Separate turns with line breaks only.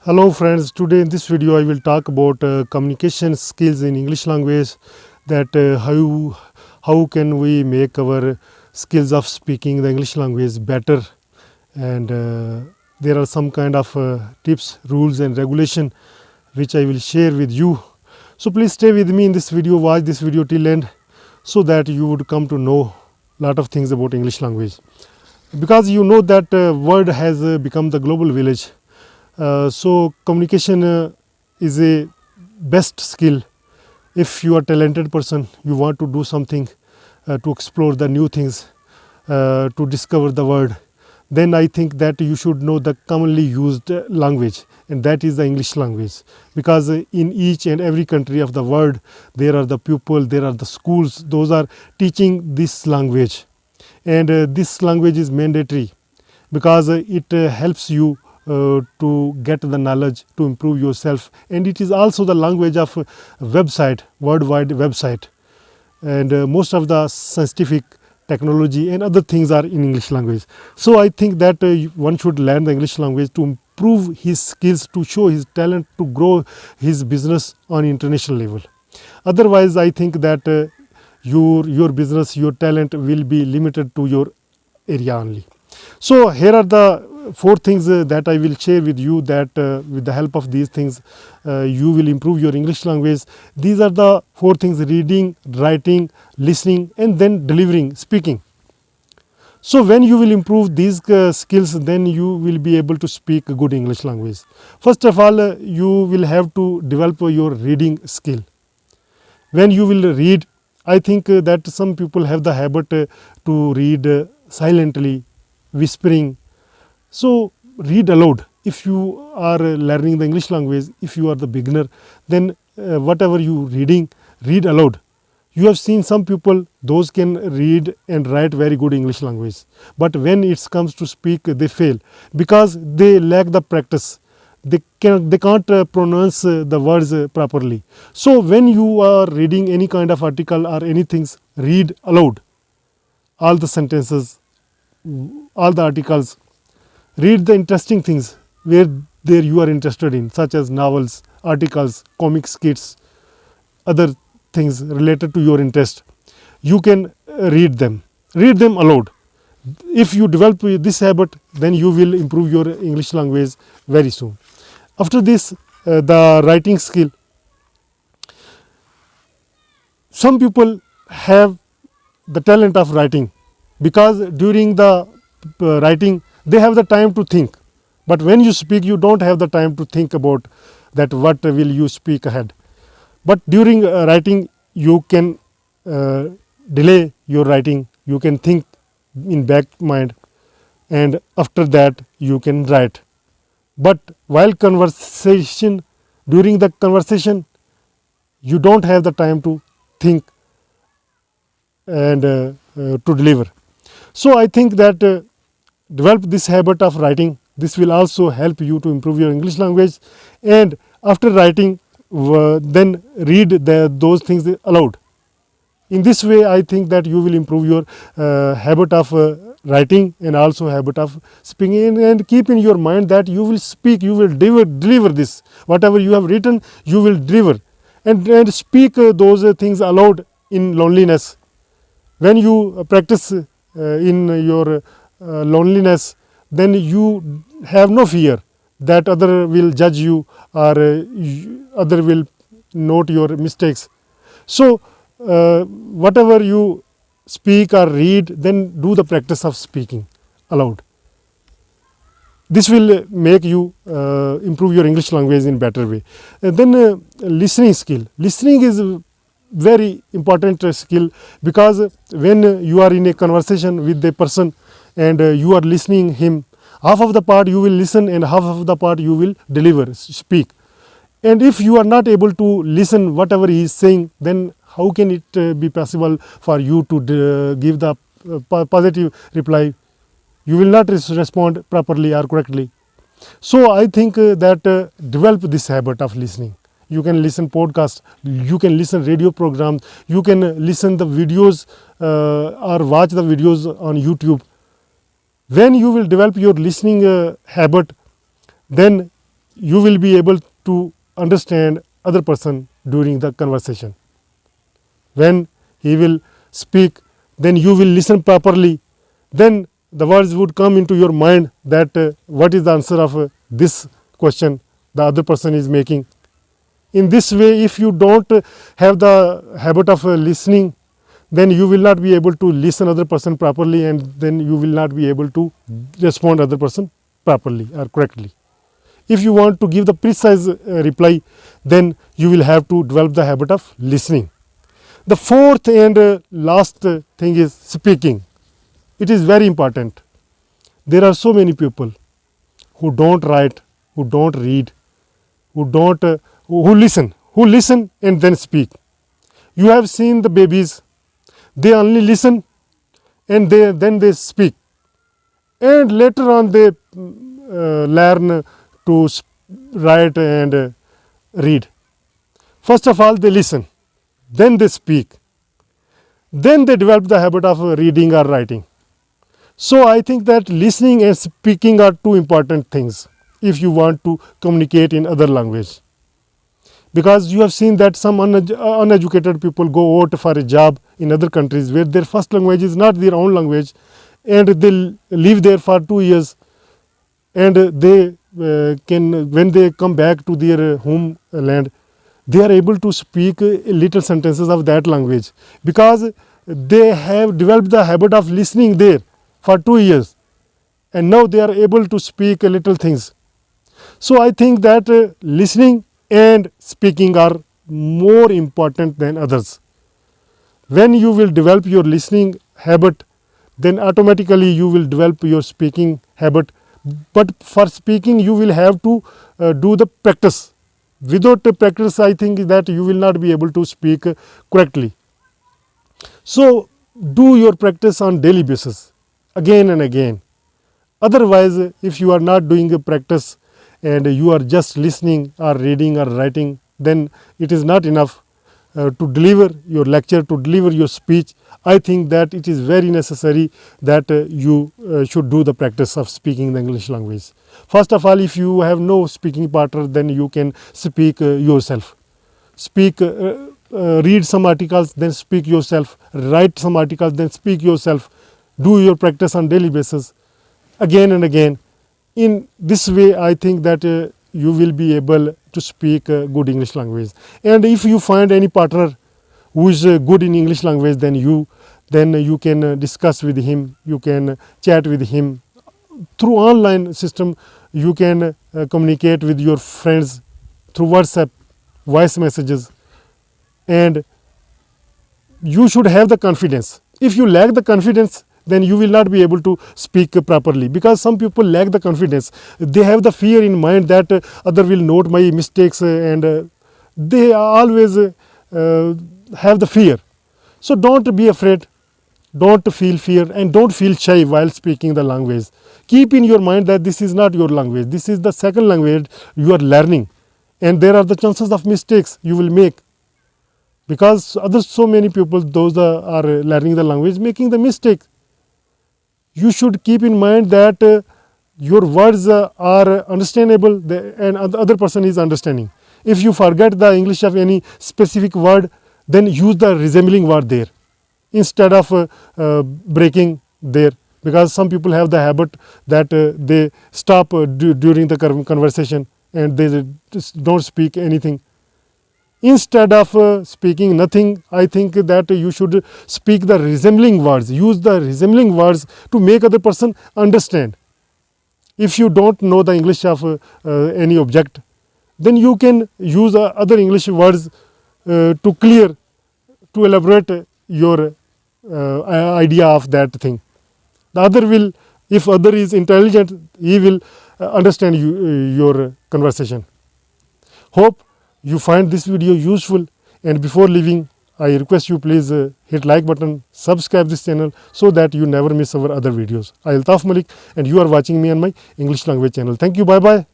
Hello friends, today in this video I will talk about communication skills in English language, that how can we make our skills of speaking the English language better, and there are some kind of tips, rules and regulation which I will share with you. So please stay with me in this video, watch this video till end so that you would come to know lot of things about English language, because you know that word has become the global village. So communication is a best skill. If you are talented person, you want to do something, to explore the new things, to discover the world, then I think that you should know the commonly used language, and that is the English language, because in each and every country of the world there are the people, there are the schools, those are teaching this language, and this language is mandatory because it helps you to get the knowledge, to improve yourself, and it is also the language of website, worldwide website, and most of the scientific technology and other things are in English language. So I think that one should learn the English language to improve his skills, to show his talent, to grow his business on international level. Otherwise I think that your business, your talent will be limited to your area only. So here are the 4 things that I will share with you, that with the help of these things you will improve your English language. These are the 4 things: reading, writing, listening, and then delivering, speaking. So when you will improve these skills, then you will be able to speak good English language. First of all, you will have to develop your reading skill. When you will read, I think that some people have the habit to read silently, whispering. So read aloud. If you are learning the English language, if you are the beginner, then whatever you reading, read aloud. You have seen some people, those can read and write very good English language, but when it comes to speak, they fail because they lack the practice. They can't pronounce the words properly. So when you are reading any kind of article or anything, read aloud all the sentences, all the articles. Read the interesting things where there you are interested in, such as novels, articles, comic skits, other things related to your interest. You can read them aloud. If you develop this habit, then you will improve your English language very soon. After this, the writing skill. Some people have the talent of writing, because during the writing they have the time to think, but when you speak you don't have the time to think about that what will you speak ahead. But during writing you can delay your writing, you can think in back mind, and after that you can write. But while conversation, during the conversation you don't have the time to think and to deliver. So I think that develop this habit of writing. This will also help you to improve your English language, and after writing then read those things aloud. In this way I think that you will improve your habit of writing and also habit of speaking, and keep in your mind that you will speak, you will deliver this, whatever you have written you will deliver, and speak those things aloud in loneliness. When you practice in your loneliness, then you have no fear that other will judge you, or other will note your mistakes. So whatever you speak or read, then do the practice of speaking aloud. This will make you improve your English language in better way. Then listening skill. Listening is a very important skill, because when you are in a conversation with a person and you are listening him, half of the part you will listen and half of the part you will deliver, speak. And if you are not able to listen whatever he is saying, then how can it be possible for you to give the positive reply? You will not respond properly or correctly. So I think that develop this habit of listening. You can listen podcasts, you can listen radio programs, you can listen the videos or watch the videos on YouTube. When you will develop your listening habit, then you will be able to understand other person during the conversation. When he will speak, then you will listen properly. Then the words would come into your mind that what is the answer of this question the other person is making. In this way, if you don't have the habit of listening, then you will not be able to listen other person properly, and then you will not be able to respond other person properly or correctly. If you want to give the precise reply, then you will have to develop the habit of listening. The fourth and last thing is speaking. It is very important. There are so many people who don't write, who don't read, who don't who listen and then speak. You have seen the babies, they only listen and then they speak, and later on they learn to write and read. First of all, they listen, then they speak, then they develop the habit of reading or writing. So I think that listening and speaking are two important things if you want to communicate in other language. Because you have seen that some uneducated people go out for a job in other countries where their first language is not their own language, and they live there for 2 years, and they can, when they come back to their homeland, they are able to speak little sentences of that language because they have developed the habit of listening there for 2 years, and now they are able to speak little things. So I think that listening and speaking are more important than others. When you will develop your listening habit, then automatically you will develop your speaking habit. But for speaking, you will have to do the practice. Without practice, I think that you will not be able to speak correctly. So do your practice on daily basis, again and again. Otherwise, if you are not doing a practice and you are just listening or reading or writing, then it is not enough to deliver your lecture, to deliver your speech. I think that it is very necessary that you should do the practice of speaking the English language. First of all, if you have no speaking partner, then you can speak yourself. Speak, read some articles, then speak yourself. Write some articles, then speak yourself. Do your practice on daily basis, again and again. In this way, I think that you will be able to speak good English language. And if you find any partner who is good in English language, then you can discuss with him, you can chat with him. Through online system, you can communicate with your friends through WhatsApp, voice messages, and you should have the confidence. If you lack the confidence, then you will not be able to speak properly, because some people lack the confidence. They have the fear in mind that other will note my mistakes, and they always have the fear. So don't be afraid, don't feel fear, and don't feel shy while speaking the language. Keep in your mind that this is not your language, this is the second language you are learning, and there are the chances of mistakes you will make, because others, so many people, those are learning the language, making the mistake. You should keep in mind that your words are understandable and other person is understanding. If you forget the English of any specific word, then use the resembling word there instead of breaking there, because some people have the habit that they stop during the conversation and they just don't speak anything. Instead of speaking nothing, I think that you should speak the resembling words, use the resembling words to make other person understand. If you don't know the English of any object, then you can use other English words to clear, to elaborate your idea of that thing. The other will, if other is intelligent, he will understand your conversation. Hope you find this video useful, and before leaving, I request you please hit like button, subscribe this channel so that you never miss our other videos. I Altaf Malik, and you are watching me on my English language channel. Thank you. Bye bye.